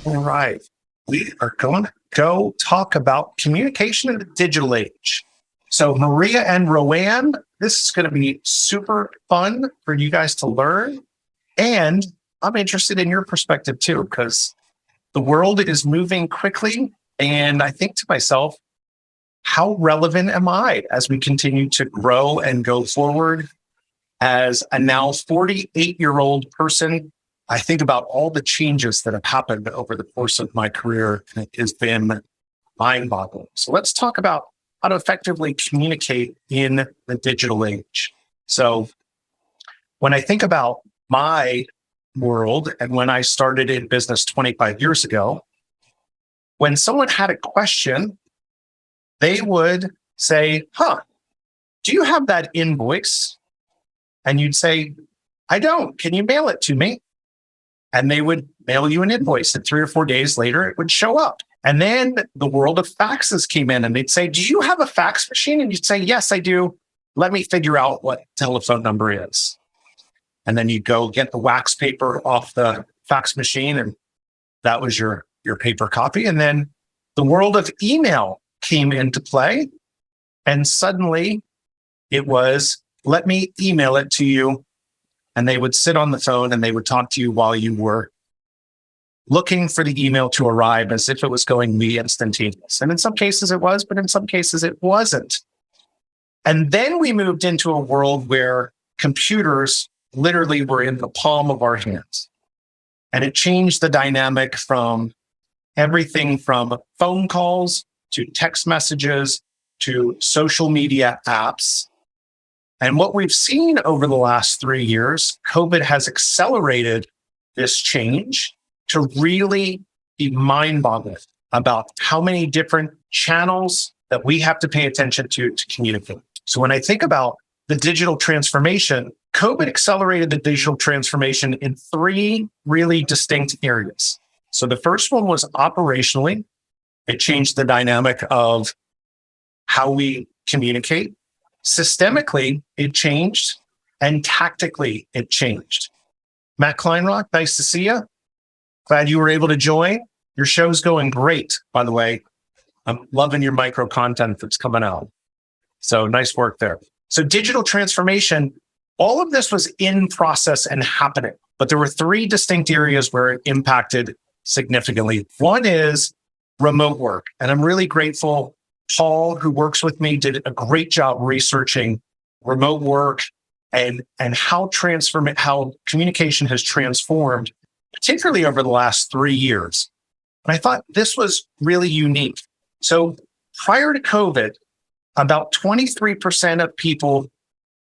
All right. We are going to go talk about communication in the digital age. So, Maria and Roanne, this is going to be super fun for you guys to learn. And I'm interested in your perspective too, because the world is moving quickly. And I think to myself, how relevant am I as we continue to grow and go forward? As a now 48-year-old person, I think about all the changes that have happened over the course of my career. And it has been mind-boggling. So let's talk about how to effectively communicate in the digital age. So when I think about my world and when I started in business 25 years ago, when someone had a question, they would say, do you have that invoice? And you'd say, I don't. Can you mail it to me? And they would mail you an invoice. And 3 or 4 days later, it would show up. And then the world of faxes came in and they'd say, do you have a fax machine? And you'd say, yes, I do. Let me figure out what telephone number is. And then you'd go get the wax paper off the fax machine. And that was your paper copy. And then the world of email came into play. And suddenly it was, let me email it to you. And they would sit on the phone and they would talk to you while you were looking for the email to arrive as if it was going to be instantaneous. And in some cases it was, but in some cases it wasn't. And then we moved into a world where computers literally were in the palm of our hands. And it changed the dynamic from everything from phone calls to text messages to social media apps. And what we've seen over the last 3 years, COVID has accelerated this change to really be mind-boggling about how many different channels that we have to pay attention to communicate. So when I think about the digital transformation, COVID accelerated the digital transformation in 3 really distinct areas. So the first one was operationally. It changed the dynamic of how we communicate. Systemically, it changed, and tactically, it changed. Matt Kleinrock, nice to see you. Glad you were able to join. Your show's going great, by the way. I'm loving your micro content that's coming out. So nice work there. So digital transformation, all of this was in process and happening, but there were 3 distinct areas where it impacted significantly. One is remote work, and I'm really grateful. Paul, who works with me, did a great job researching remote work and how communication has transformed, particularly over the last 3 years. And I thought this was really unique. So prior to COVID, about 23% of people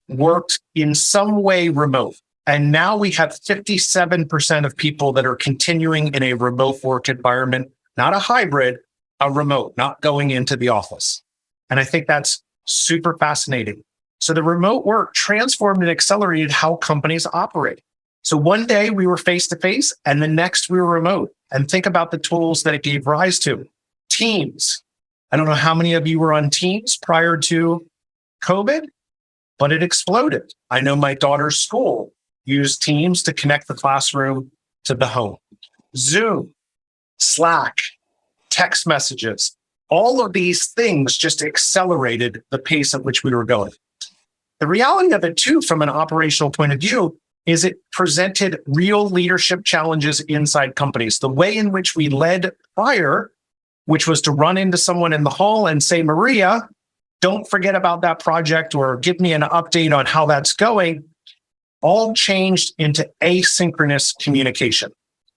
worked in some way remote. And now we have 57% of people that are continuing in a remote work environment, not a hybrid, a remote, not going into the office. And I think that's super fascinating. So the remote work transformed and accelerated how companies operate. So one day we were face-to-face and the next we were remote. And think about the tools that it gave rise to. Teams. I don't know how many of you were on Teams prior to COVID, but it exploded. I know my daughter's school used Teams to connect the classroom to the home. Zoom, Slack, text messages, all of these things just accelerated the pace at which we were going. The reality of it too, from an operational point of view, is it presented real leadership challenges inside companies. The way in which we led prior, which was to run into someone in the hall and say, Maria, don't forget about that project or give me an update on how that's going, all changed into asynchronous communication,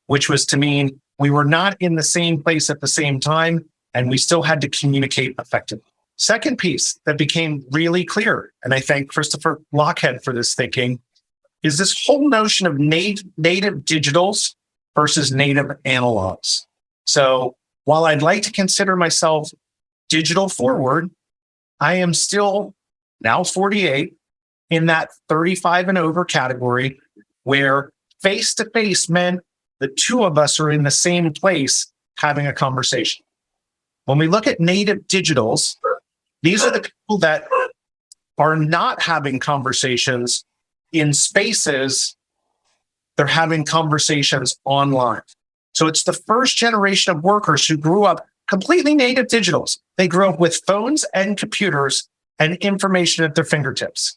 which was to mean we were not in the same place at the same time, and we still had to communicate effectively. Second piece that became really clear, and I thank Christopher Lochhead for this thinking, is this whole notion of native digitals versus native analogs. So while I'd like to consider myself digital forward, I am still now 48 in that 35 and over category where face-to-face meant the 2 of us are in the same place having a conversation. When we look at native digitals, these are the people that are not having conversations in spaces. They're having conversations online. So it's the first generation of workers who grew up completely native digitals. They grew up with phones and computers and information at their fingertips.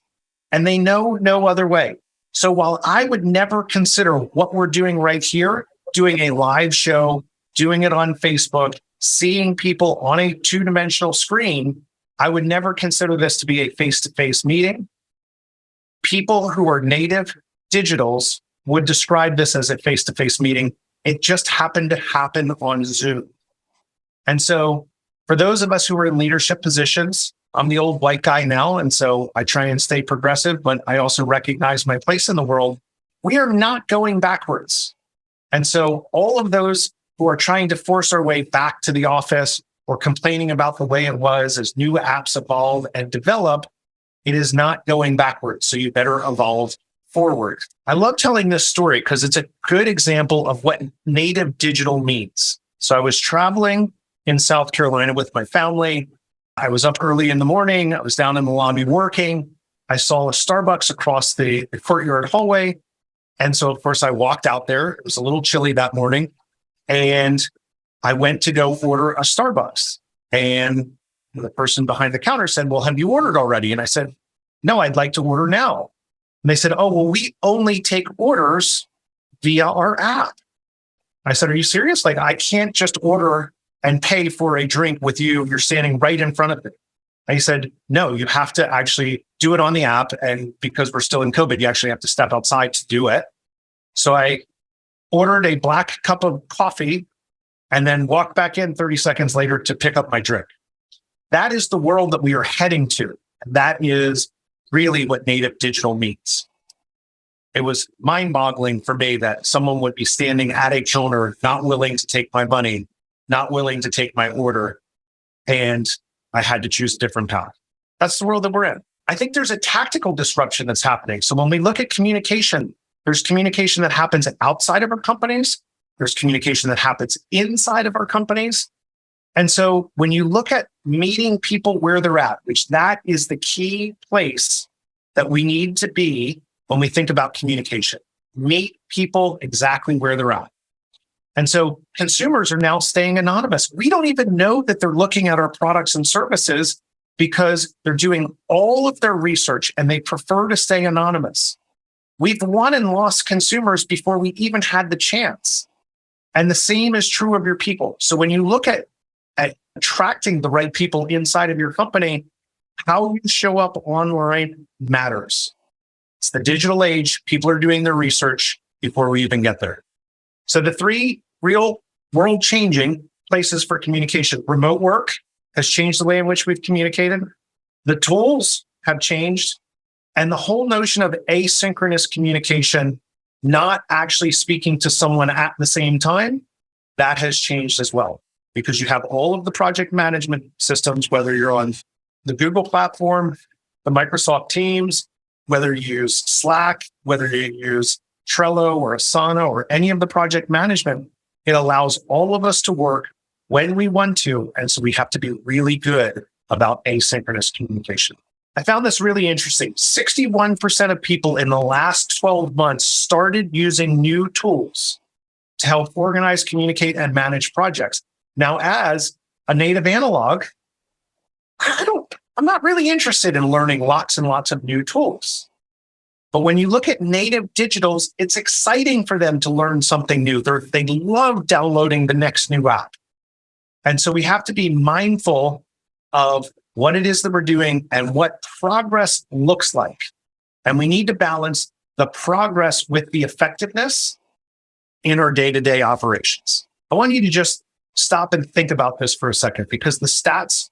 And they know no other way. So while I would never consider what we're doing right here, doing a live show, doing it on Facebook, seeing people on a two-dimensional screen, I would never consider this to be a face-to-face meeting. People who are native digitals would describe this as a face-to-face meeting. It just happened to happen on Zoom. And so for those of us who are in leadership positions, I'm the old white guy now, and so I try and stay progressive, but I also recognize my place in the world. We are not going backwards. And so all of those who are trying to force our way back to the office or complaining about the way it was as new apps evolve and develop, it is not going backwards. So you better evolve forward. I love telling this story because it's a good example of what native digital means. So I was traveling in South Carolina with my family. I was up early in the morning. I was down in the lobby working. I saw a Starbucks across the courtyard hallway. And so, of course, I walked out there. It was a little chilly that morning. And I went to go order a Starbucks. And the person behind the counter said, well, have you ordered already? And I said, no, I'd like to order now. And they said, oh, well, we only take orders via our app. I said, are you serious? Like, I can't just order and pay for a drink with you. You're standing right in front of it. And he said, no, you have to actually do it on the app. And because we're still in COVID, you actually have to step outside to do it. So I ordered a black cup of coffee and then walked back in 30 seconds later to pick up my drink. That is the world that we are heading to. And that is really what native digital means. It was mind-boggling for me that someone would be standing at a counter, not willing to take my money, not willing to take my order, and I had to choose a different path. That's the world that we're in. I think there's a tactical disruption that's happening. So when we look at communication, there's communication that happens outside of our companies. There's communication that happens inside of our companies. And so when you look at meeting people where they're at, which that is the key place that we need to be when we think about communication, meet people exactly where they're at. And so consumers are now staying anonymous. We don't even know that they're looking at our products and services because they're doing all of their research and they prefer to stay anonymous. We've won and lost consumers before we even had the chance. And the same is true of your people. So when you look at attracting the right people inside of your company, how you show up online matters. It's the digital age. People are doing their research before we even get there. So the three real world-changing places for communication. Remote work has changed the way in which we've communicated. The tools have changed. And the whole notion of asynchronous communication, not actually speaking to someone at the same time, that has changed as well. Because you have all of the project management systems, whether you're on the Google platform, the Microsoft Teams, whether you use Slack, whether you use Trello or Asana or any of the project management, it allows all of us to work when we want to. And so we have to be really good about asynchronous communication. I found this really interesting. 61% of people in the last 12 months started using new tools to help organize, communicate, and manage projects. Now, as a native analog, I'm not really interested in learning lots and lots of new tools. But when you look at native digitals, it's exciting for them to learn something new. They love downloading the next new app. And so we have to be mindful of what it is that we're doing and what progress looks like. And we need to balance the progress with the effectiveness in our day-to-day operations. I want you to just stop and think about this for a second, because the stats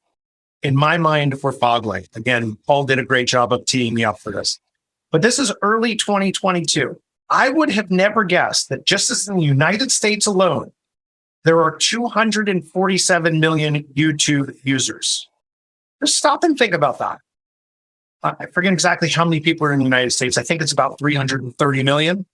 in my mind were boggling. Again, Paul did a great job of teeing me up for this. But this is early 2022. I would have never guessed that just as in the United States alone, there are 247 million YouTube users. Just stop and think about that. I forget exactly how many people are in the United States. I think it's about 330 million.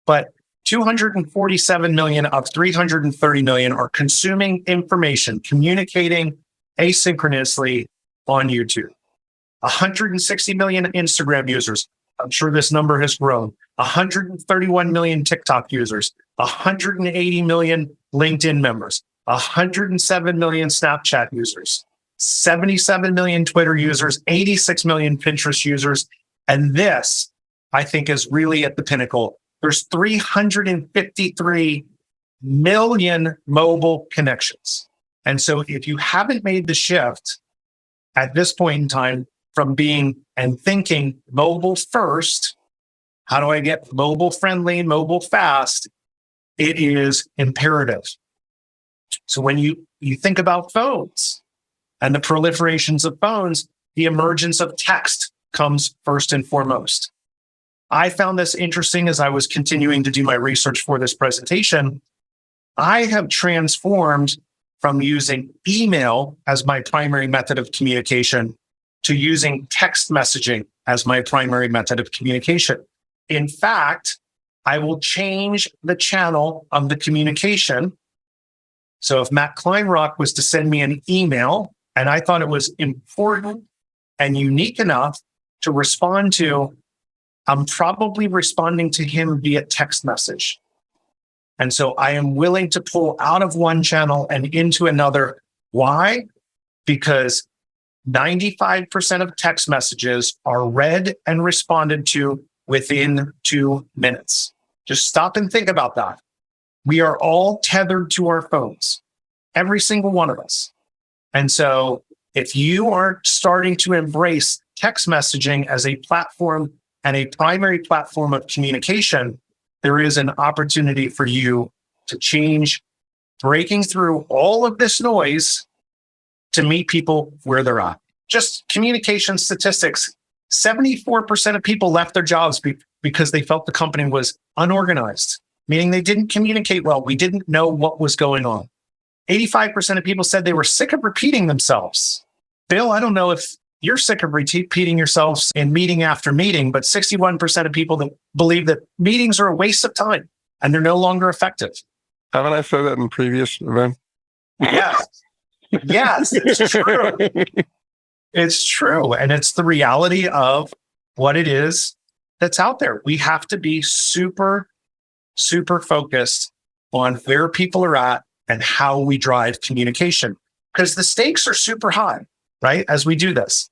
But 247 million of 330 million are consuming information, communicating asynchronously on YouTube. 160 million Instagram users, I'm sure this number has grown. 131 million TikTok users, 180 million LinkedIn members, 107 million Snapchat users, 77 million Twitter users, 86 million Pinterest users. And this, I think, is really at the pinnacle. There's 353 million mobile connections. And so if you haven't made the shift at this point in time from being and thinking mobile first, how do I get mobile friendly, mobile fast? It is imperative. So when you think about phones and the proliferations of phones, the emergence of text comes first and foremost. I found this interesting as I was continuing to do my research for this presentation. I have transformed from using email as my primary method of communication to using text messaging as my primary method of communication. In fact, I will change the channel of the communication. So if Matt Kleinrock was to send me an email and I thought it was important and unique enough to respond to, I'm probably responding to him via text message. And so I am willing to pull out of one channel and into another. Why? Because 95% of text messages are read and responded to within 2 minutes. Just stop and think about that. We are all tethered to our phones, every single one of us. And so if you are starting to embrace text messaging as a platform and a primary platform of communication, there is an opportunity for you to change, breaking through all of this noise to meet people where they're at. Just communication statistics, 74% of people left their jobs because they felt the company was unorganized, meaning they didn't communicate well. We didn't know what was going on. 85% of people said they were sick of repeating themselves. Bill, I don't know if you're sick of repeating yourselves in meeting after meeting, but 61% of people that believe that meetings are a waste of time and they're no longer effective. Haven't I said that in previous event? Yes. Yes, it's true. It's true. And it's the reality of what it is that's out there. We have to be super, super focused on where people are at and how we drive communication, because the stakes are super high, right? As we do this.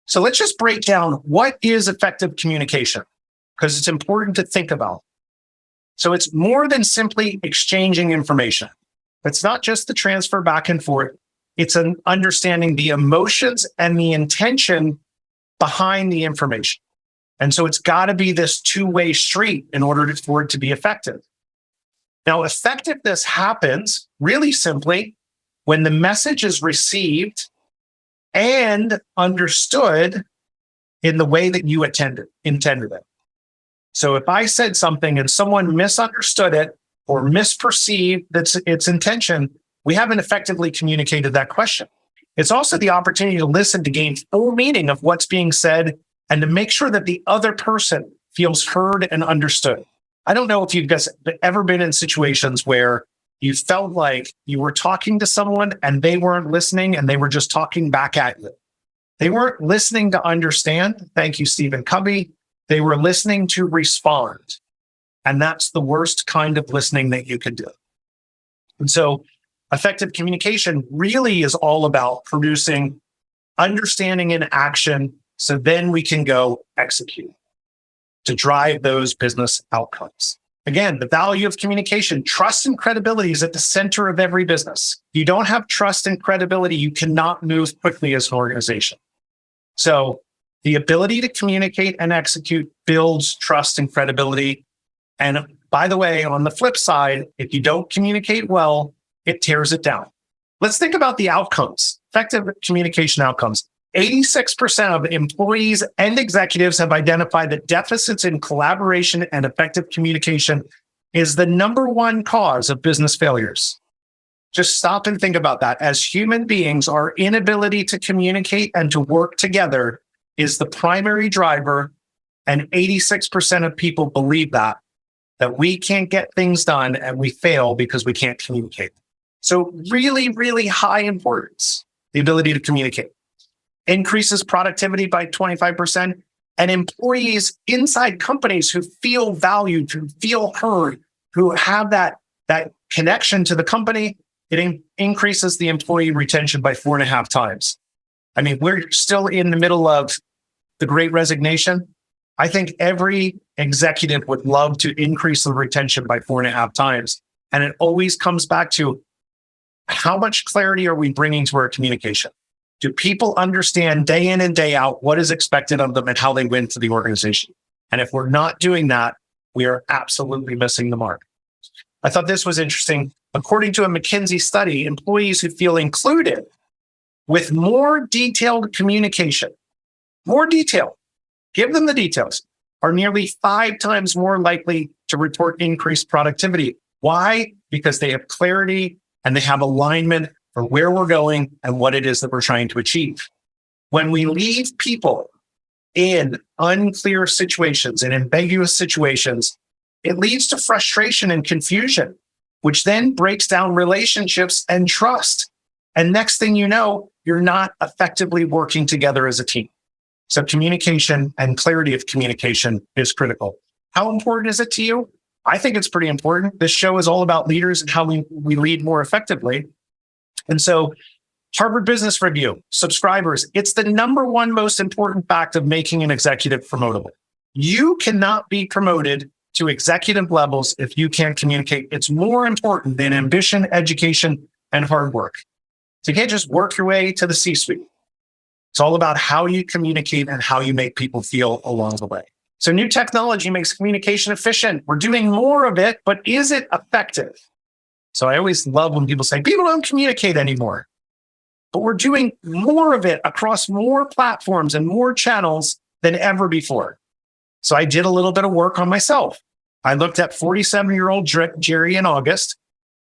So let's just break down what is effective communication, because it's important to think about. So it's more than simply exchanging information. It's not just the transfer back and forth. It's an understanding the emotions and the intention behind the information. And so it's got to be this two-way street in order for it to be effective. Now, effectiveness happens really simply when the message is received and understood in the way that you intended it. So if I said something and someone misunderstood it or misperceived its intention, we haven't effectively communicated that question. It's also the opportunity to listen to gain full meaning of what's being said and to make sure that the other person feels heard and understood. I don't know if you've guys ever been in situations where you felt like you were talking to someone and they weren't listening and they were just talking back at you. They weren't listening to understand. Thank you, Stephen Covey. They were listening to respond. And that's the worst kind of listening that you could do. And so effective communication really is all about producing understanding in action so then we can go execute to drive those business outcomes. Again, the value of communication, trust and credibility is at the center of every business. If you don't have trust and credibility, you cannot move quickly as an organization. So the ability to communicate and execute builds trust and credibility. And by the way, on the flip side, if you don't communicate well, it tears it down. Let's think about the outcomes, effective communication outcomes. 86% of employees and executives have identified that deficits in collaboration and effective communication is the number one cause of business failures. Just stop and think about that. As human beings, our inability to communicate and to work together is the primary driver, and 86% of people believe that we can't get things done and we fail because we can't communicate. So really, really high importance, the ability to communicate. Increases productivity by 25%, and employees inside companies who feel valued, who feel heard, who have that connection to the company, it increases the employee retention by 4.5 times. I mean, we're still in the middle of the Great Resignation. I think every executive would love to increase the retention by 4.5 times. And it always comes back to how much clarity are we bringing to our communication? Do people understand day in and day out what is expected of them and how they win for the organization? And if we're not doing that, we are absolutely missing the mark. I thought this was interesting. According to a McKinsey study, employees who feel included with more detailed communication, more detail, give them the details, are nearly 5 times more likely to report increased productivity. Why? Because they have clarity and they have alignment for where we're going and what it is that we're trying to achieve. When we leave people in unclear situations and ambiguous situations, it leads to frustration and confusion, which then breaks down relationships and trust. And next thing you know, you're not effectively working together as a team. So communication and clarity of communication is critical. How important is it to you? I think it's pretty important. This show is all about leaders and how we lead more effectively. And so Harvard Business Review, subscribers, it's the number one most important fact of making an executive promotable. You cannot be promoted to executive levels if you can't communicate. It's more important than ambition, education, and hard work. So you can't just work your way to the C-suite. It's all about how you communicate and how you make people feel along the way. So new technology makes communication efficient. We're doing more of it, but is it effective? So I always love when people say, people don't communicate anymore. But we're doing more of it across more platforms and more channels than ever before. So I did a little bit of work on myself. I looked at 47-year-old Jerry in August,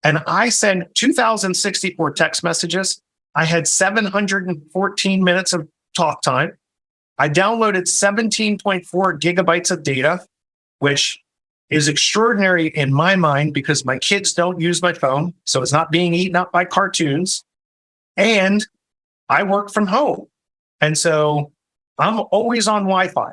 and I sent 2,064 text messages. I had 714 minutes of talk time. I downloaded 17.4 gigabytes of data, which is extraordinary in my mind because my kids don't use my phone, so it's not being eaten up by cartoons. And I work from home. And so I'm always on Wi-Fi,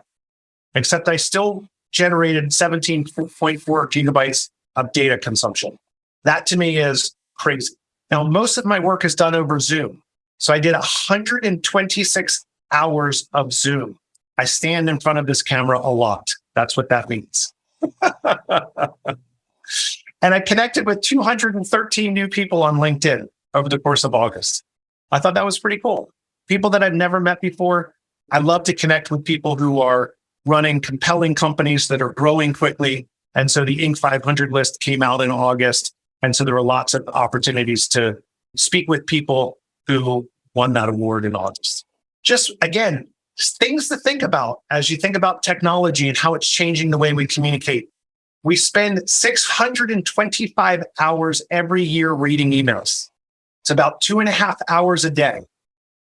except I still generated 17.4 gigabytes of data consumption. That to me is crazy. Now, most of my work is done over Zoom. So I did 126 hours of Zoom. I stand in front of this camera a lot. That's what that means. And I connected with 213 new people on LinkedIn over the course of August. I thought that was pretty cool. People that I've never met before. I love to connect with people who are running compelling companies that are growing quickly. And so the Inc. 500 list came out in August. And so there were lots of opportunities to speak with people who won that award in August. Just, again, things to think about as you think about technology and how it's changing the way we communicate. We spend 625 hours every year reading emails. It's about 2.5 hours a day.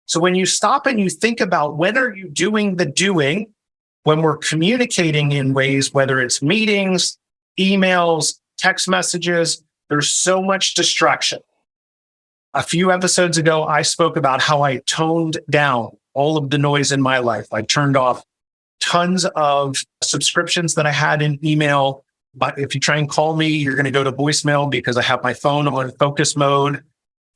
So when you stop and you think about when are you doing the doing, when we're communicating in ways, whether it's meetings, emails, text messages, there's so much distraction. A few episodes ago, I spoke about how I toned down all of the noise in my life. I turned off tons of subscriptions that I had in email. But if you try and call me, you're going to go to voicemail because I have my phone on focus mode.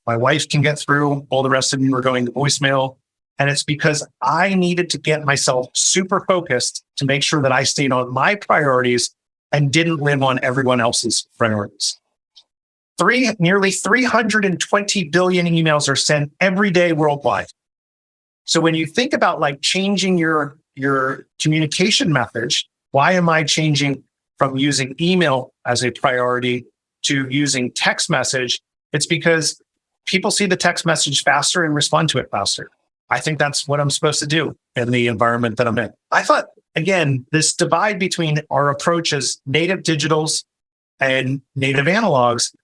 My wife can get through. All the rest of them are going to voicemail. And it's because I needed to get myself super focused to make sure that I stayed on my priorities and didn't live on everyone else's priorities. Nearly 320 billion emails are sent every day worldwide. So when you think about like changing your communication message, why am I changing from using email as a priority to using text message? It's because people see the text message faster and respond to it faster. I think that's what I'm supposed to do in the environment that I'm in. I thought, again, this divide between our approach as native digitals and native analogs,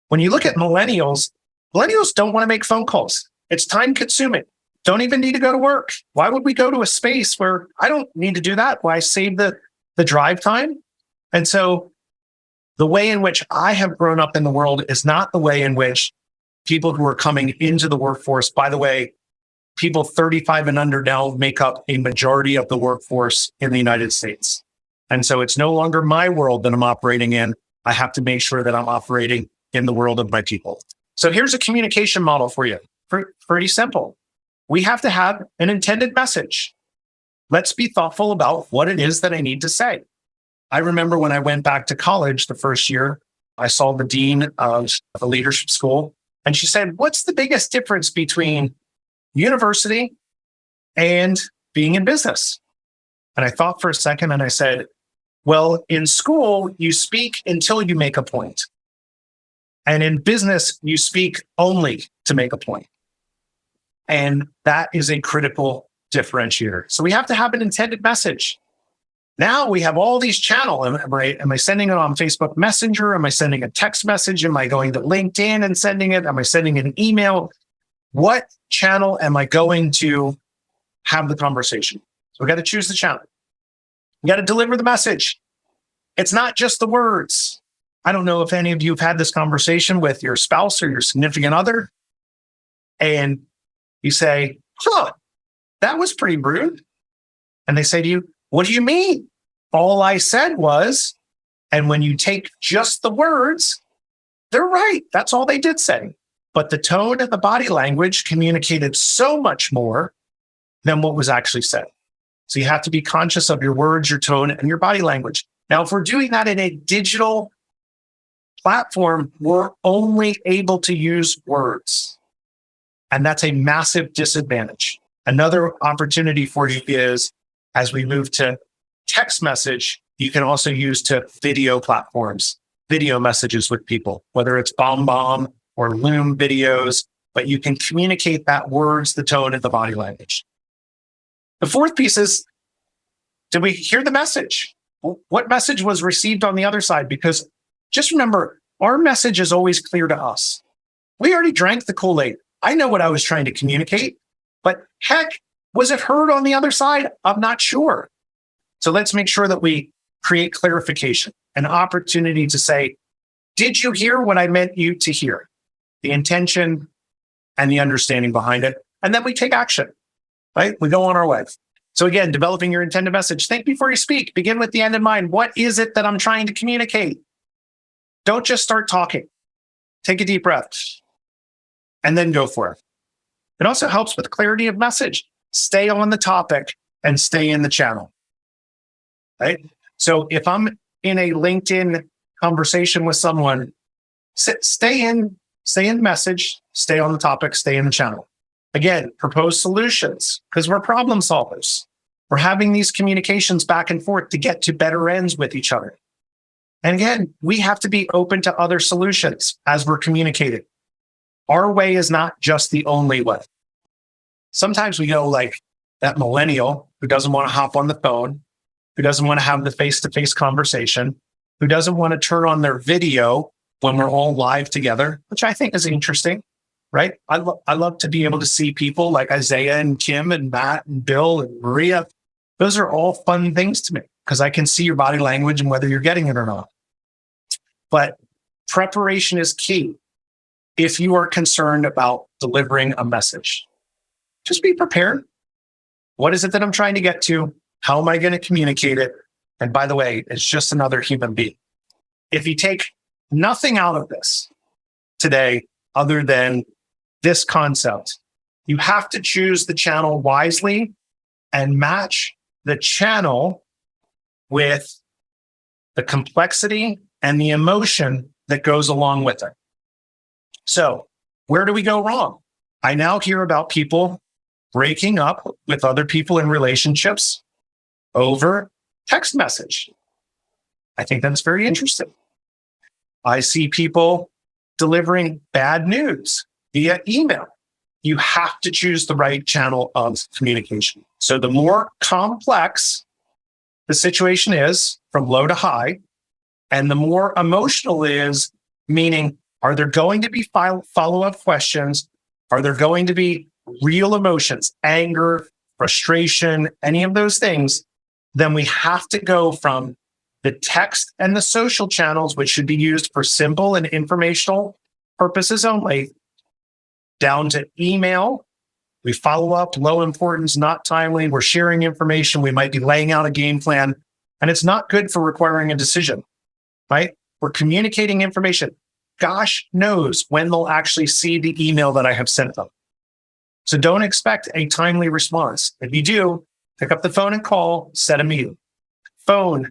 when you look at millennials don't want to make phone calls. It's time consuming. Don't even need to go to work. Why would we go to a space where I don't need to do that? Why save the drive time? And so the way in which I have grown up in the world is not the way in which people who are coming into the workforce, by the way, people 35 and under now make up a majority of the workforce in the United States. And so it's no longer my world that I'm operating in. I have to make sure that I'm operating in the world of my people. So here's a communication model for you. Pretty simple. We have to have an intended message. Let's be thoughtful about what it is that I need to say. I remember when I went back to college the first year, I saw the dean of the leadership school, and she said, "What's the biggest difference between university and being in business?" And I thought for a second and I said, well, in school, you speak until you make a point. And in business, you speak only to make a point. And that is a critical differentiator. So we have to have an intended message. Now we have all these channels. Am I sending it on Facebook Messenger? Am I sending a text message? Am I going to LinkedIn and sending it? Am I sending an email? What channel am I going to have the conversation? So we got to choose the channel. You got to deliver the message. It's not just the words. I don't know if any of you have had this conversation with your spouse or your significant other, and you say, that was pretty rude. And they say to you, what do you mean? All I said was, and when you take just the words, they're right. That's all they did say. But the tone and the body language communicated so much more than what was actually said. So you have to be conscious of your words, your tone, and your body language. Now, if we're doing that in a digital platform, we're only able to use words. And that's a massive disadvantage. Another opportunity for you is, as we move to text message, you can also use to video platforms, video messages with people, whether it's BombBomb or Loom videos, but you can communicate that words, the tone, and the body language. The fourth piece is, did we hear the message? What message was received on the other side? Because just remember, our message is always clear to us. We already drank the Kool-Aid. I know what I was trying to communicate, but heck, was it heard on the other side? I'm not sure. So let's make sure that we create clarification, an opportunity to say, did you hear what I meant you to hear? The intention and the understanding behind it. And then we take action, right? We go on our way. So again, developing your intended message. Think before you speak. Begin with the end in mind. What is it that I'm trying to communicate? Don't just start talking. Take a deep breath and then go for it. It also helps with clarity of message. Stay on the topic and stay in the channel, right? So if I'm in a LinkedIn conversation with someone, stay in message, stay on the topic, stay in the channel. Again, propose solutions because we're problem solvers. We're having these communications back and forth to get to better ends with each other. And again, we have to be open to other solutions as we're communicating. Our way is not just the only way. Sometimes we go like that millennial who doesn't want to hop on the phone, who doesn't want to have the face-to-face conversation, who doesn't want to turn on their video when we're all live together, which I think is interesting, right? I love to be able to see people like Isaiah and Kim and Matt and Bill and Maria. Those are all fun things to me because I can see your body language and whether you're getting it or not. But preparation is key if you are concerned about delivering a message. Just be prepared. What is it that I'm trying to get to? How am I going to communicate it? And by the way, it's just another human being. If you take nothing out of this today, other than this concept, you have to choose the channel wisely and match the channel with the complexity and the emotion that goes along with it. So where do we go wrong? I now hear about people breaking up with other people in relationships over text message. I think that's very interesting. I see people delivering bad news via email. You have to choose the right channel of communication. So the more complex the situation is from low to high, and the more emotional it is, meaning, are there going to be follow-up questions? Are there going to be real emotions, anger, frustration, any of those things? Then we have to go from the text and the social channels, which should be used for simple and informational purposes only, down to email, We follow up, low importance, not timely. We're sharing information. We might be laying out a game plan, and it's not good for requiring a decision, right? We're communicating information. Gosh knows when they'll actually see the email that I have sent them. So don't expect a timely response. If you do, pick up the phone and call, set a meeting. Phone,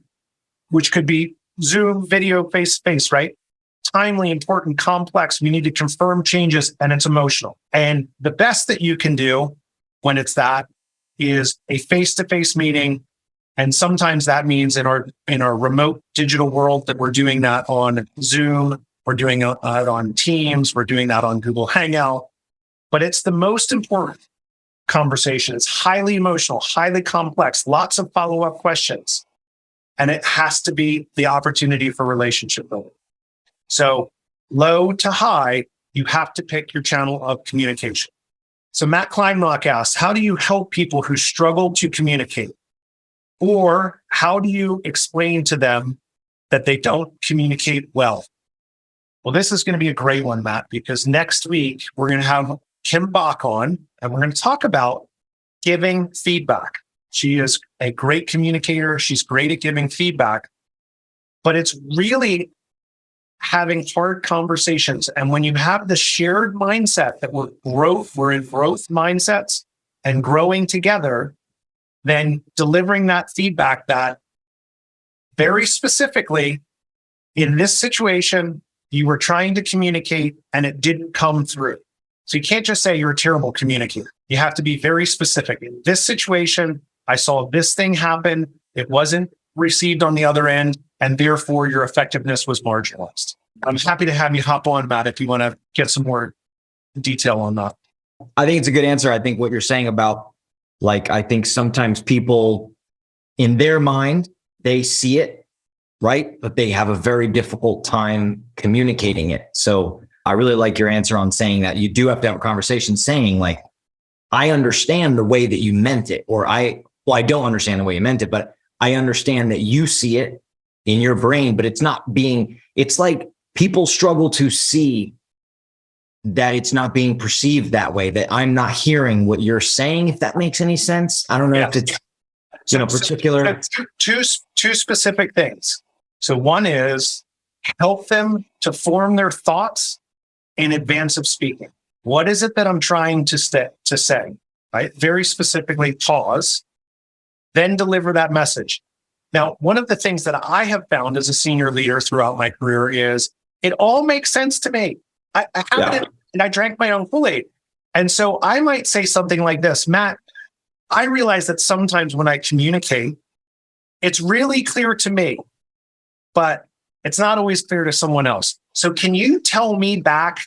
which could be Zoom, video, face-to-face, right? Timely, important, complex. We need to confirm changes, and it's emotional. And the best that you can do when it's that is a face-to-face meeting. And sometimes that means in our remote digital world that we're doing that on Zoom, we're doing it on Teams, we're doing that on Google Hangout. But it's the most important conversation. It's highly emotional, highly complex, lots of follow-up questions. And it has to be the opportunity for relationship building. So low to high, you have to pick your channel of communication. So Matt Kleinlock asks, how do you help people who struggle to communicate? Or how do you explain to them that they don't communicate well? Well, this is going to be a great one, Matt, because next week we're going to have Kim Bach on, and we're going to talk about giving feedback. She is a great communicator. She's great at giving feedback, but it's really having hard conversations. And when you have the shared mindset that we're in growth mindsets and growing together, then delivering that feedback that very specifically in this situation, you were trying to communicate and it didn't come through. So you can't just say you're a terrible communicator. You have to be very specific. In this situation, I saw this thing happen. It wasn't received on the other end, and therefore your effectiveness was marginalized. I'm happy to have you hop on, Matt, if you want to get some more detail on that. I think it's a good answer. I think what you're saying about, I think sometimes people in their mind, they see it, right? But they have a very difficult time communicating it. So I really like your answer on saying that you do have to have a conversation saying I understand the way that you meant it, or I don't understand the way you meant it, but I understand that you see it in your brain, but it's like people struggle to see that it's not being perceived that way, that I'm not hearing what you're saying, if that makes any sense. I don't know if it's, particular. Two specific things. So one is help them to form their thoughts in advance of speaking. What is it that I'm trying to say, right? Very specifically, pause, then deliver that message. Now, one of the things that I have found as a senior leader throughout my career is it all makes sense to me. I have it, and I drank my own Kool-Aid. And so I might say something like this, Matt, I realize that sometimes when I communicate, it's really clear to me, but it's not always clear to someone else. So can you tell me back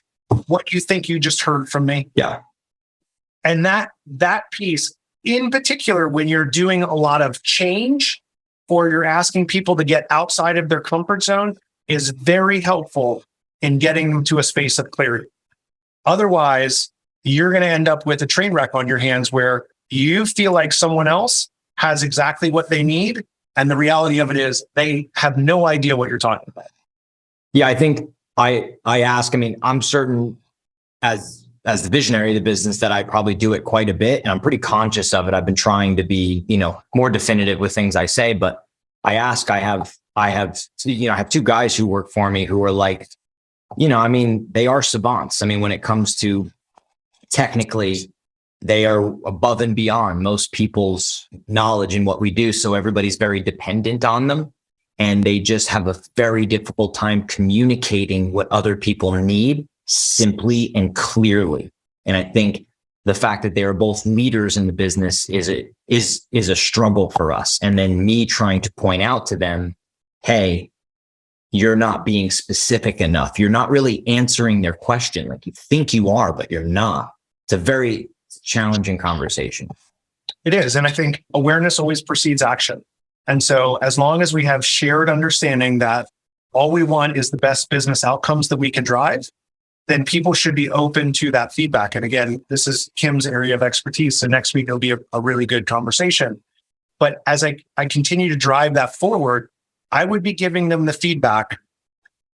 what you think you just heard from me? Yeah. And that piece, in particular, when you're doing a lot of change or you're asking people to get outside of their comfort zone, is very helpful in getting them to a space of clarity. Otherwise, you're going to end up with a train wreck on your hands where you feel like someone else has exactly what they need. And the reality of it is they have no idea what you're talking about. Yeah, I think I ask, I'm certain as the visionary of the business that I probably do it quite a bit, and I'm pretty conscious of it. I've been trying to be, more definitive with things I say, but I ask, I have two guys who work for me who are they are savants. When it comes to technically, they are above and beyond most people's knowledge in what we do. So everybody's very dependent on them, and they just have a very difficult time communicating what other people need simply and clearly. And I think the fact that they are both leaders in the business is a struggle for us. And then me trying to point out to them, hey, you're not being specific enough. You're not really answering their question. You think you are, but you're not. It's a very challenging conversation. It is. And I think awareness always precedes action. And so as long as we have shared understanding that all we want is the best business outcomes that we can drive, then people should be open to that feedback. And again, this is Kim's area of expertise. So next week, it'll be a really good conversation. But as I continue to drive that forward, I would be giving them the feedback.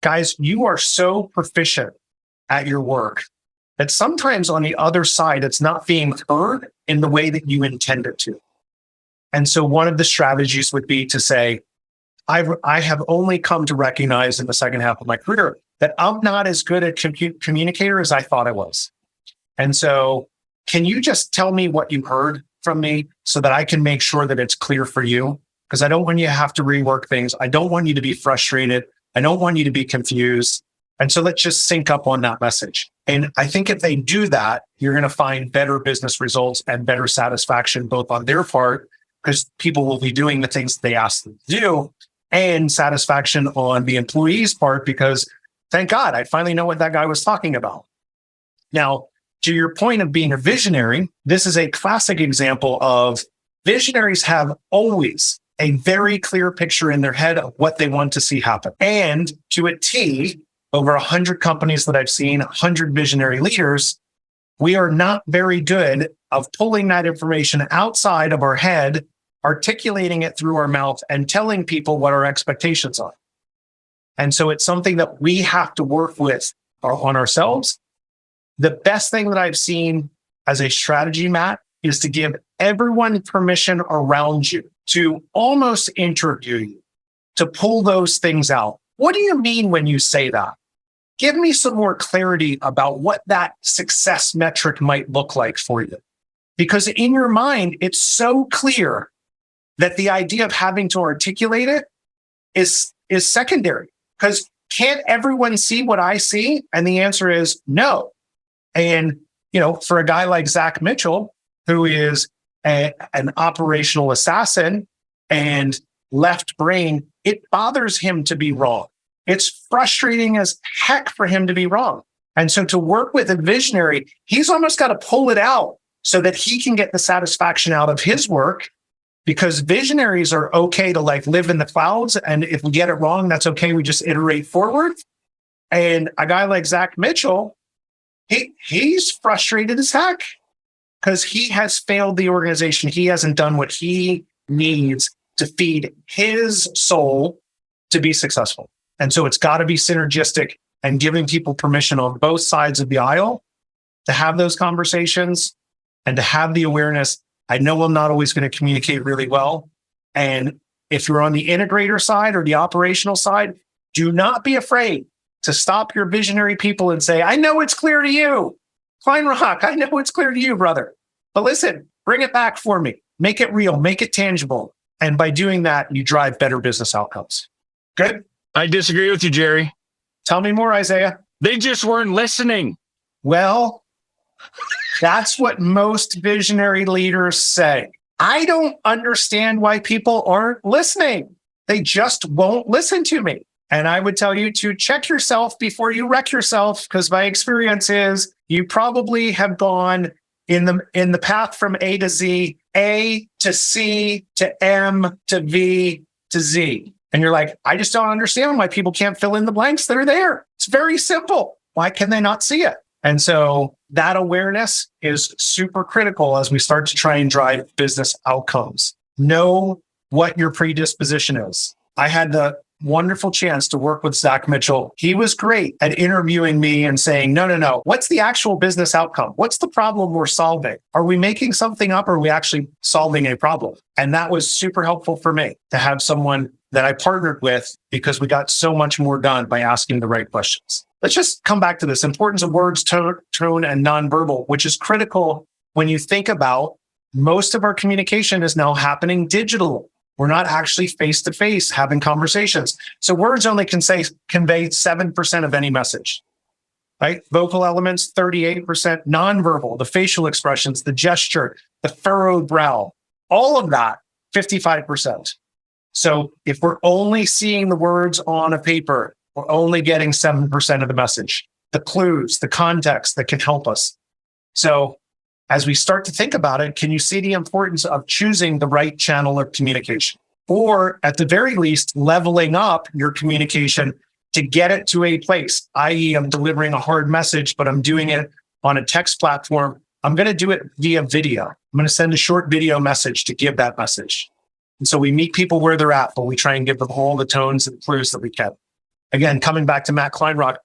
Guys, you are so proficient at your work that sometimes on the other side, it's not being heard in the way that you intend it to. And so one of the strategies would be to say, I have only come to recognize in the second half of my career that I'm not as good a communicator as I thought I was. And so can you just tell me what you heard from me so that I can make sure that it's clear for you? Because I don't want you to have to rework things. I don't want you to be frustrated. I don't want you to be confused. And so let's just sync up on that message. And I think if they do that, you're going to find better business results and better satisfaction, both on their part, because people will be doing the things they asked them to do, and satisfaction on the employee's part, because thank God, I finally know what that guy was talking about. Now, to your point of being a visionary, this is a classic example of visionaries have always a very clear picture in their head of what they want to see happen. And to a T, over 100 companies that I've seen, 100 visionary leaders, we are not very good of pulling that information outside of our head, articulating it through our mouth, and telling people what our expectations are. And so it's something that we have to work with on ourselves. The best thing that I've seen as a strategy, Matt, is to give everyone permission around you to almost interview you, to pull those things out. What do you mean when you say that? Give me some more clarity about what that success metric might look like for you. Because in your mind, it's so clear that the idea of having to articulate it is secondary. Because can't everyone see what I see? And the answer is no. And, for a guy like Zach Mitchell, who is an operational assassin and left brain, it bothers him to be wrong. It's frustrating as heck for him to be wrong. And so to work with a visionary, he's almost got to pull it out so that he can get the satisfaction out of his work, because visionaries are okay to live in the clouds. And if we get it wrong, that's okay. We just iterate forward. And a guy like Zach Mitchell, he's frustrated as heck because he has failed the organization. He hasn't done what he needs to feed his soul to be successful. And so it's got to be synergistic and giving people permission on both sides of the aisle to have those conversations and to have the awareness. I know I'm not always going to communicate really well. And if you're on the integrator side or the operational side, do not be afraid to stop your visionary people and say, I know it's clear to you. Kleinrock, I know it's clear to you, brother. But listen, bring it back for me. Make it real, make it tangible. And by doing that, you drive better business outcomes. Good? I disagree with you, Jerry. Tell me more, Isaiah. They just weren't listening. Well, that's what most visionary leaders say. I don't understand why people aren't listening. They just won't listen to me. And I would tell you to check yourself before you wreck yourself, because my experience is you probably have gone in the path from A to Z, A to C to M to V to Z. And you're like, I just don't understand why people can't fill in the blanks that are there. It's very simple. Why can they not see it? And so that awareness is super critical as we start to try and drive business outcomes. Know what your predisposition is. I had the wonderful chance to work with Zach Mitchell. He was great at interviewing me and saying, no. What's the actual business outcome? What's the problem we're solving? Are we making something up or are we actually solving a problem? And that was super helpful for me to have someone that I partnered with, because we got so much more done by asking the right questions. Let's just come back to this importance of words, tone, and nonverbal, which is critical when you think about most of our communication is now happening digital. We're not actually face-to-face having conversations. So words only convey 7% of any message, right? Vocal elements, 38%, nonverbal, the facial expressions, the gesture, the furrowed brow, all of that, 55%. So if we're only seeing the words on a paper, we're only getting 7% of the message, the clues, the context that can help us. So as we start to think about it, can you see the importance of choosing the right channel of communication? Or at the very least, leveling up your communication to get it to a place, i.e. I'm delivering a hard message, but I'm doing it on a text platform. I'm going to do it via video. I'm going to send a short video message to give that message. And so we meet people where they're at, but we try and give them all the tones and clues that we can. Again, coming back to Matt Kleinrock,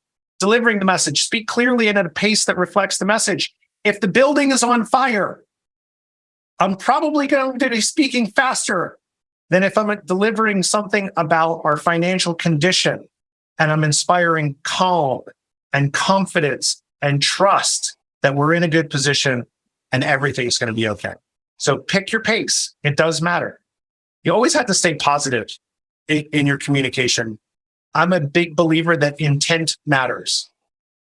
delivering the message, speak clearly and at a pace that reflects the message. If the building is on fire, I'm probably going to be speaking faster than if I'm delivering something about our financial condition and I'm inspiring calm and confidence and trust that we're in a good position and everything's going to be okay. So pick your pace. It does matter. You always have to stay positive in your communication. I'm a big believer that intent matters.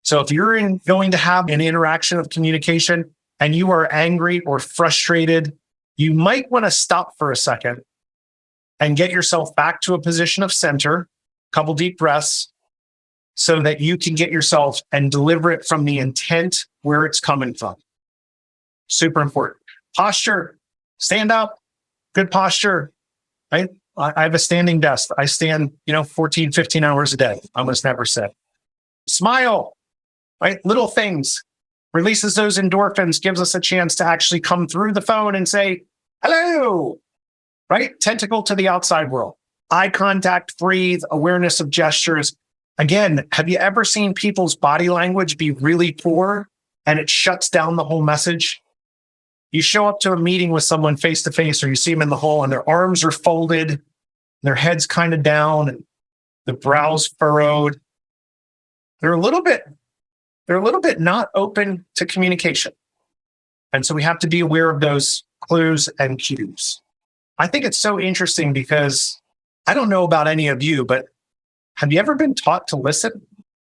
So if you're going to have an interaction of communication and you are angry or frustrated, you might want to stop for a second and get yourself back to a position of center, a couple deep breaths, so that you can get yourself and deliver it from the intent where it's coming from. Super important. Posture, stand up, good posture, right? I have a standing desk. I stand, 14, 15 hours a day. I almost never sit. Smile, right? Little things, releases those endorphins, gives us a chance to actually come through the phone and say, hello, right? Tentacle to the outside world. Eye contact, breathe, awareness of gestures. Again, have you ever seen people's body language be really poor and it shuts down the whole message? You show up to a meeting with someone face to face, or you see them in the hall and their arms are folded, their head's kind of down, and the brows furrowed. They're a little bit not open to communication. And so we have to be aware of those clues and cues. I think it's so interesting because I don't know about any of you, but have you ever been taught to listen?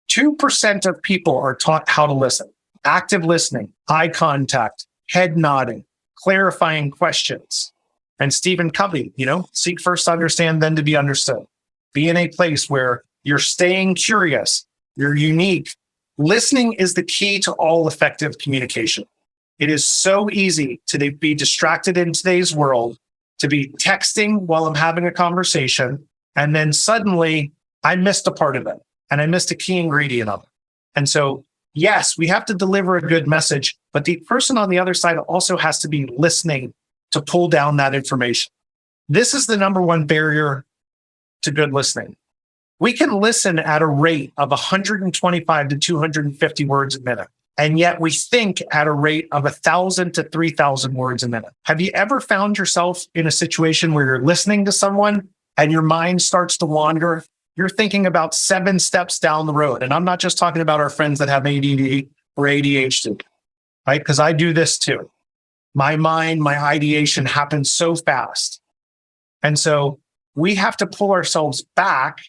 2% of people are taught how to listen. Active listening, eye contact, head nodding, clarifying questions. And Stephen Covey, seek first to understand, then to be understood. Be in a place where you're staying curious, you're unique. Listening is the key to all effective communication. It is so easy to be distracted in today's world, to be texting while I'm having a conversation, and then suddenly I missed a part of it, and I missed a key ingredient of it. And so, yes, we have to deliver a good message, but the person on the other side also has to be listening to pull down that information. This is the number one barrier to good listening. We can listen at a rate of 125 to 250 words a minute, and yet we think at a rate of 1,000 to 3,000 words a minute. Have you ever found yourself in a situation where you're listening to someone and your mind starts to wander? You're thinking about 7 steps down the road. And I'm not just talking about our friends that have ADD or ADHD, right? Because I do this too. My mind, my ideation happens so fast. And so we have to pull ourselves back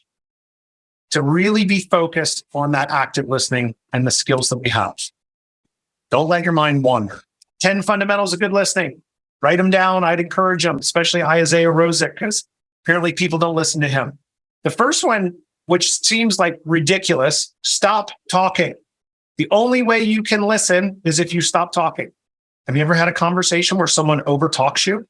to really be focused on that active listening and the skills that we have. Don't let your mind wander. 10 fundamentals of good listening. Write them down. I'd encourage them, especially Isaiah Rosick, because apparently people don't listen to him. The first one, which seems like ridiculous, stop talking. The only way you can listen is if you stop talking. Have you ever had a conversation where someone overtalks you?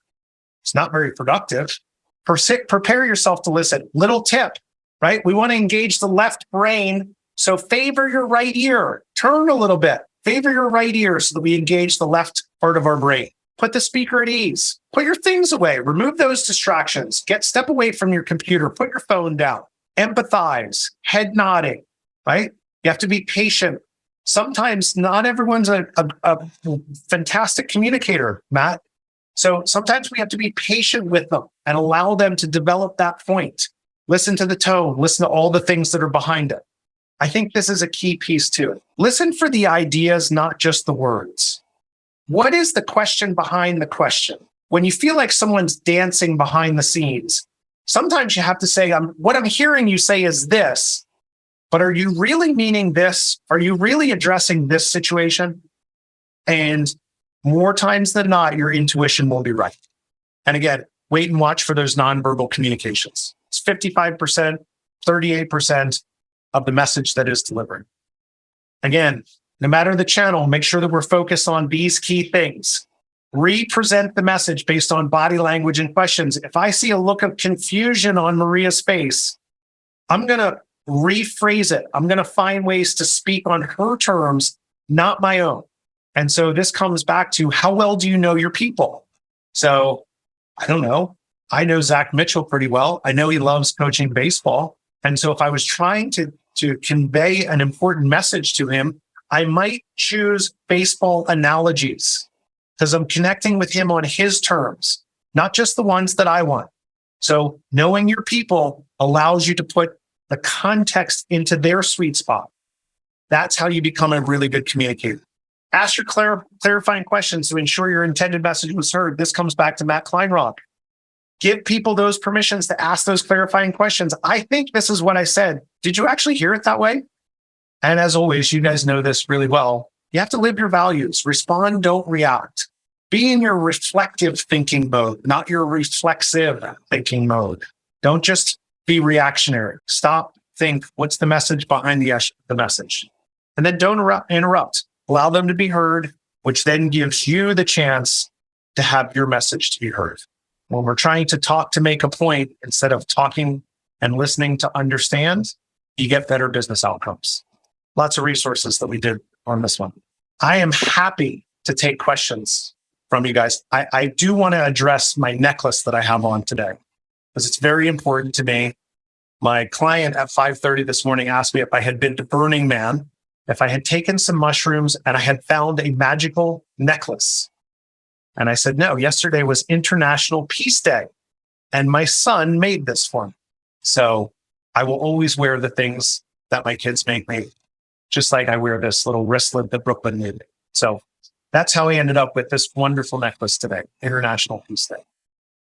It's not very productive. Prepare yourself to listen. Little tip, right? We want to engage the left brain. So favor your right ear. Turn a little bit. Favor your right ear so that we engage the left part of our brain. Put the speaker at ease. Put your things away. Remove those distractions. Step away from your computer. Put your phone down. Empathize. Head nodding, right? You have to be patient. Sometimes not everyone's a fantastic communicator, Matt. So sometimes we have to be patient with them and allow them to develop that point. Listen to the tone. Listen to all the things that are behind it. I think this is a key piece to it. Listen for the ideas, not just the words. What is the question behind the question? When you feel like someone's dancing behind the scenes, sometimes you have to say, what I'm hearing you say is this, but are you really meaning this? Are you really addressing this situation? And more times than not, your intuition will be right. And again, wait and watch for those nonverbal communications. It's 55%, 38% of the message that is delivered. Again, no matter the channel, make sure that we're focused on these key things. Represent the message based on body language and questions. If I see a look of confusion on Maria's face, I'm going to rephrase it. I'm going to find ways to speak on her terms, not my own. And so this comes back to how well do you know your people? So I don't know. I know Zach Mitchell pretty well. I know he loves coaching baseball. And so if I was trying to to convey an important message to him, I might choose baseball analogies because I'm connecting with him on his terms, not just the ones that I want. So knowing your people allows you to put the context into their sweet spot. That's how you become a really good communicator. Ask your clarifying questions to ensure your intended message was heard. This comes back to Matt Kleinrock. Give people those permissions to ask those clarifying questions. I think this is what I said. Did you actually hear it that way? And as always, you guys know this really well. You have to live your values. Respond, don't react. Be in your reflective thinking mode, not your reflexive thinking mode. Don't just be reactionary. Stop, think, what's the message behind the message? And then don't interrupt. Allow them to be heard, which then gives you the chance to have your message to be heard. When we're trying to talk to make a point instead of talking and listening to understand, you get better business outcomes. Lots of resources that we did on this one. I am happy to take questions from you guys. I do want to address my necklace that I have on today because it's very important to me. My client at 5:30 this morning asked me if I had been to Burning Man, if I had taken some mushrooms and I had found a magical necklace. And I said, no, yesterday was International Peace Day. And my son made this for me. So I will always wear the things that my kids make me, just like I wear this little wristlet that Brooklyn made. So that's how I ended up with this wonderful necklace today, International Peace Day.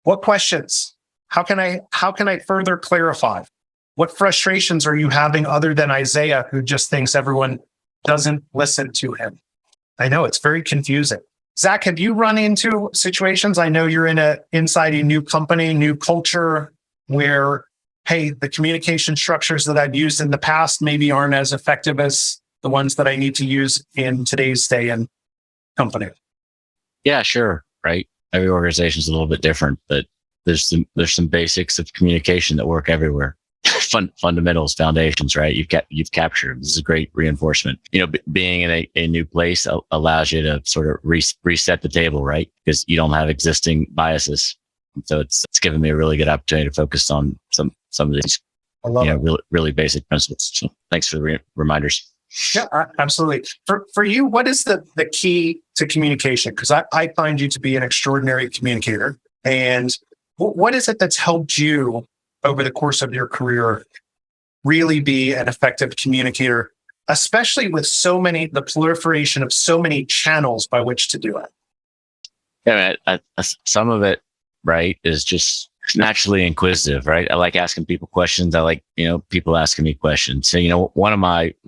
What questions? How can I further clarify? What frustrations are you having other than Isaiah, who just thinks everyone doesn't listen to him? I know it's very confusing. Zach, have you run into situations? I know you're inside a new company, new culture where, hey, the communication structures that I've used in the past maybe aren't as effective as the ones that I need to use in today's day and company. Yeah, sure. Right. Every organization is a little bit different, but there's some basics of communication that work everywhere. Fundamentals, foundations, right? You've captured them. This is a great reinforcement. Being in a new place allows you to sort of reset the table, right? Because you don't have existing biases. So it's given me a really good opportunity to focus on some of these, really basic principles. So thanks for the reminders. Yeah, absolutely. For you, what is the key to communication? Because I find you to be an extraordinary communicator. And what is it that's helped you over the course of your career really be an effective communicator, especially with the proliferation of so many channels by which to do it? Yeah, some of it, right, is just naturally inquisitive, right? I like asking people questions. I like, people asking me questions. So, when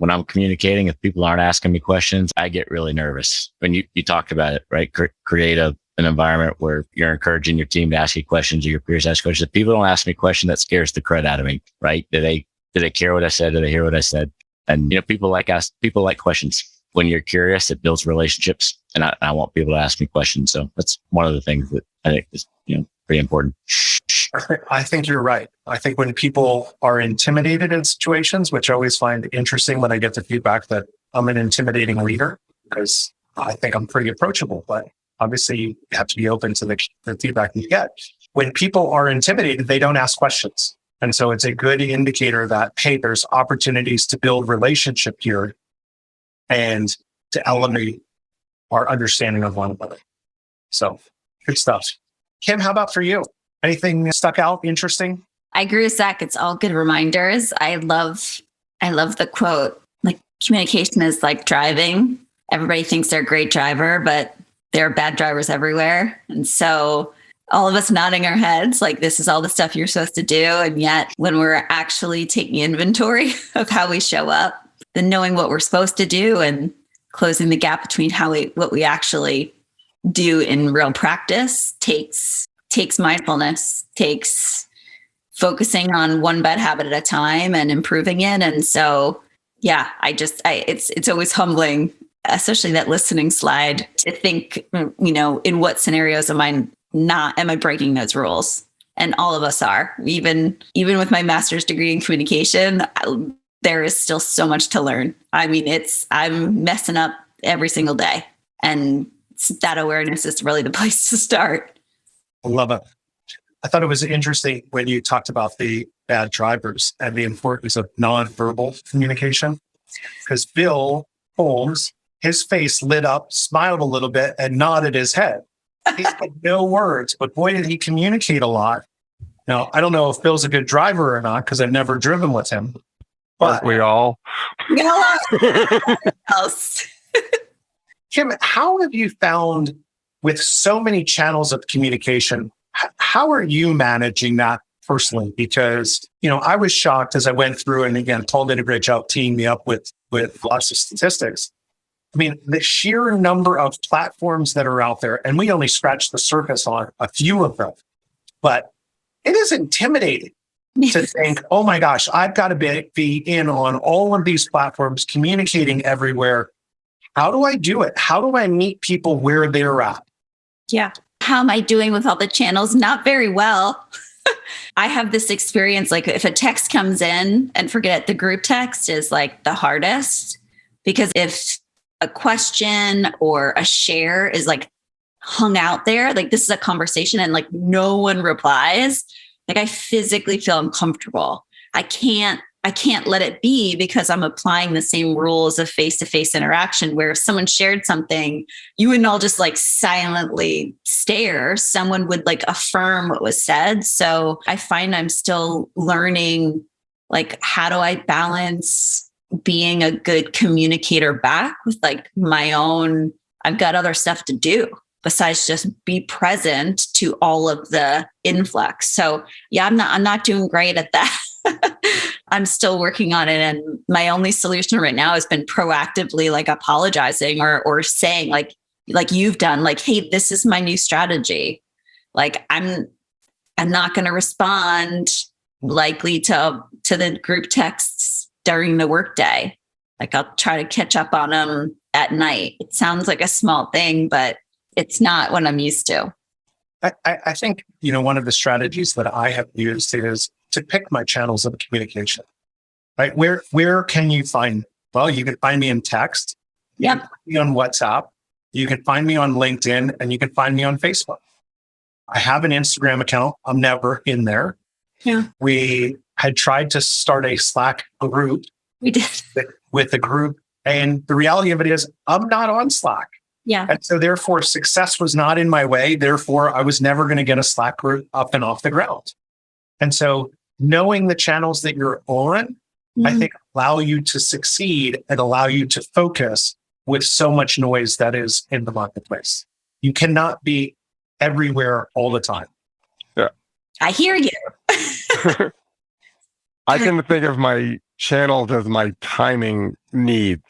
I'm communicating, if people aren't asking me questions, I get really nervous. When you talked about it, right? Create an environment where you're encouraging your team to ask you questions or your peers ask questions. If people don't ask me a question, that scares the crud out of me, right? Do they care what I said? Do they hear what I said? And, people like questions. When you're curious, it builds relationships. And I want people to ask me questions. So that's one of the things that I think is, pretty important. I think you're right. I think when people are intimidated in situations, which I always find interesting when I get the feedback that I'm an intimidating leader, because I think I'm pretty approachable, but obviously you have to be open to the feedback you get. When people are intimidated, they don't ask questions. And so it's a good indicator that, hey, there's opportunities to build relationship here and to elevate our understanding of one another. So good stuff. Kim, how about for you? Anything stuck out interesting? I agree with Zach. It's all good reminders. I love the quote, like communication is like driving. Everybody thinks they're a great driver, but there are bad drivers everywhere. And so all of us nodding our heads, like this is all the stuff you're supposed to do. And yet when we're actually taking inventory of how we show up, then knowing what we're supposed to do and closing the gap between what we actually do in real practice takes mindfulness, takes focusing on one bad habit at a time and improving it. And so, yeah, it's always humbling, especially that listening slide, to think, in what scenarios am I breaking those rules? And all of us are. Even with my master's degree in communication, there is still so much to learn. I mean, I'm messing up every single day. And that awareness is really the place to start. I love it. I thought it was interesting when you talked about the bad drivers and the importance of nonverbal communication, because Bill Holmes, his face lit up, smiled a little bit, and nodded his head. He said no words, but boy, did he communicate a lot. Now, I don't know if Bill's a good driver or not, because I've never driven with him. But Aren't we all? Else. Kim, how have you found with so many channels of communication, how are you managing that personally? Because, I was shocked as I went through and again, Paul did a great job teeing me up with lots of statistics. I mean, the sheer number of platforms that are out there, and we only scratched the surface on a few of them, but it is intimidating to think, oh my gosh, I've got to be in on all of these platforms, communicating everywhere. How do I do it? How do I meet people where they're at? Yeah. How am I doing with all the channels? Not very well. I have this experience, like if a text comes in, and forget it, the group text is like the hardest, because if a question or a share is like hung out there, like this is a conversation and like no one replies, like I physically feel uncomfortable. I can't let it be, because I'm applying the same rules of face-to-face interaction, where if someone shared something, you wouldn't all just like silently stare. Someone would like affirm what was said. So I find I'm still learning, like, how do I balance being a good communicator back with like my own, I've got other stuff to do besides just be present to all of the influx. So yeah, I'm not doing great at that. I'm still working on it. And my only solution right now has been proactively like apologizing or saying like you've done, like, hey, this is my new strategy. Like I'm not going to respond likely to the group texts during the workday. Like I'll try to catch up on them at night. It sounds like a small thing, but it's not what I'm used to. I think, one of the strategies that I have used is to pick my channels of communication, right? Where can you find me? Well, you can find me in text. You Yep. can find me on WhatsApp. You can find me on LinkedIn, and you can find me on Facebook. I have an Instagram account. I'm never in there. Yeah. We had tried to start a Slack group We did. with a group, and the reality of it is I'm not on Slack. Yeah. And so therefore success was not in my way. Therefore, I was never going to get a Slack group up and off the ground. And so knowing the channels that you're on, I think allow you to succeed and allow you to focus with so much noise that is in the marketplace. You cannot be everywhere all the time. I hear you. I tend to think of my channels as my timing needs.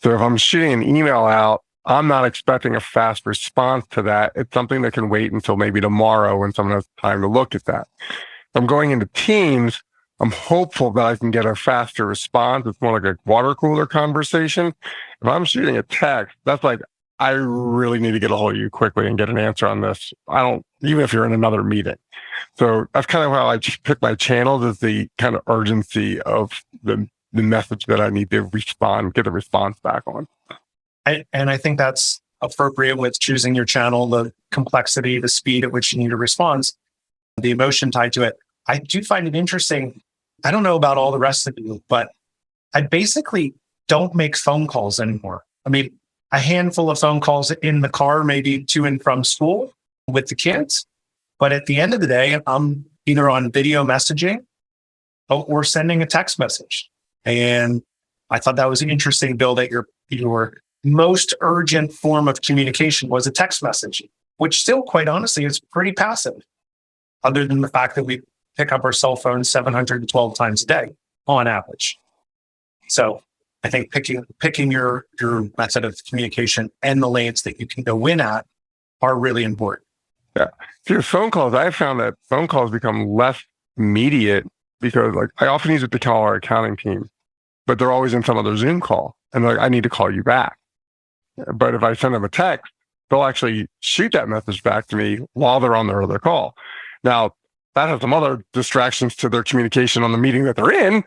So if I'm shooting an email out, I'm not expecting a fast response to that. It's something that can wait until maybe tomorrow when someone has time to look at that. If I'm going into Teams, I'm hopeful that I can get a faster response. It's more like a water cooler conversation. If I'm shooting a text, that's like, I really need to get a hold of you quickly and get an answer on this. Even if you're in another meeting. So that's kind of how I pick my channels, is the kind of urgency of the message that I need to get a response back on. And I think that's appropriate with choosing your channel, the complexity, the speed at which you need a response, the emotion tied to it. I do find it interesting. I don't know about all the rest of you, but I basically don't make phone calls anymore. I mean, a handful of phone calls in the car, maybe to and from school with the kids. But at the end of the day, I'm either on video messaging or sending a text message. And I thought that was interesting, Bill, that your most urgent form of communication was a text message, which still, quite honestly, is pretty passive, other than the fact that we pick up our cell phones 712 times a day on average. So I think picking your method of communication and the lanes that you can go in at are really important. Yeah. Through phone calls, I found that phone calls become less immediate because like I often use it to call our accounting team, but they're always in some other Zoom call and like, I need to call you back. But if I send them a text, they'll actually shoot that message back to me while they're on their other call. Now, that has some other distractions to their communication on the meeting that they're in.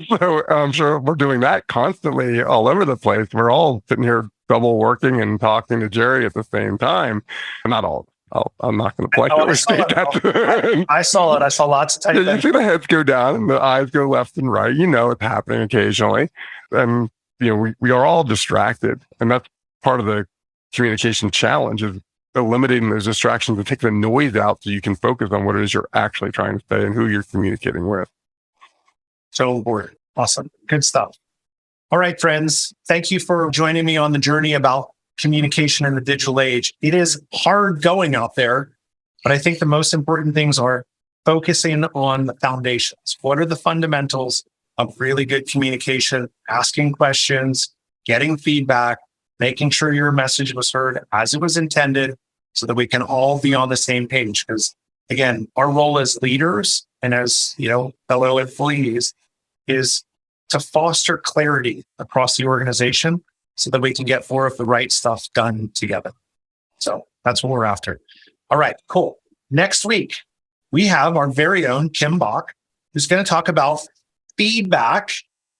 So I'm sure we're doing that constantly all over the place. We're all sitting here double working and talking to Jerry at the same time. Not all, Oh, I'm not going to Oh, I blanket saw state it. that. I saw it. I saw lots of Yeah, typing. you see the heads go down and the eyes go left and right. You know, it's happening occasionally. And, we are all distracted. And that's part of the communication challenge is eliminating those distractions and take the noise out so you can focus on what it is you're actually trying to say and who you're communicating with. So important. Awesome. Good stuff. All right, friends. Thank you for joining me on the journey about communication in the digital age. It is hard going out there, but I think the most important things are focusing on the foundations. What are the fundamentals of really good communication? Asking questions, getting feedback, making sure your message was heard as it was intended so that we can all be on the same page. Because again, our role as leaders and as, fellow employees is to foster clarity across the organization so that we can get more of the right stuff done together. So that's what we're after. All right, cool. Next week, we have our very own Kim Bach, who's going to talk about feedback.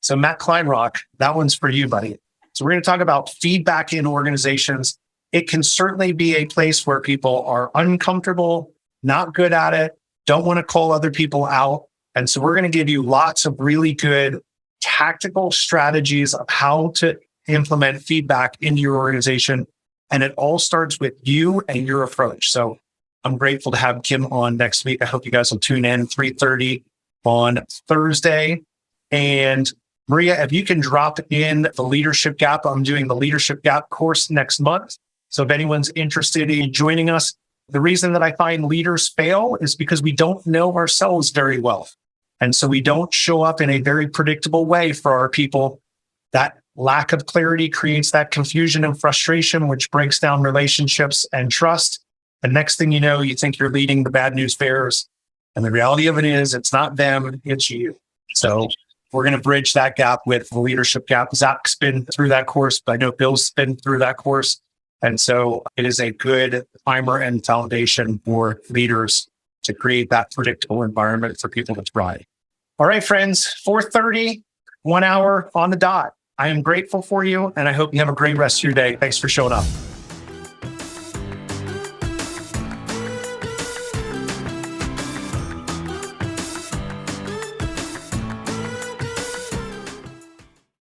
So Matt Kleinrock, that one's for you, buddy. So we're going to talk about feedback in organizations. It can certainly be a place where people are uncomfortable, not good at it, don't want to call other people out. And so we're going to give you lots of really good tactical strategies of how to implement feedback into your organization. And it all starts with you and your approach. So I'm grateful to have Kim on next week. I hope you guys will tune in 3:30 on Thursday. And Maria, if you can drop in the Leadership Gap, I'm doing the Leadership Gap course next month. So if anyone's interested in joining us, the reason that I find leaders fail is because we don't know ourselves very well. And so we don't show up in a very predictable way for our people. That lack of clarity creates that confusion and frustration, which breaks down relationships and trust. And next thing you know, you think you're leading the bad news bears. And the reality of it is it's not them, it's you. So we're going to bridge that gap with the Leadership Gap. Zach's been through that course, but I know Bill's been through that course. And so it is a good primer and foundation for leaders to create that predictable environment for people to thrive. All right, friends, 4:30, 1 hour on the dot. I am grateful for you, and I hope you have a great rest of your day. Thanks for showing up.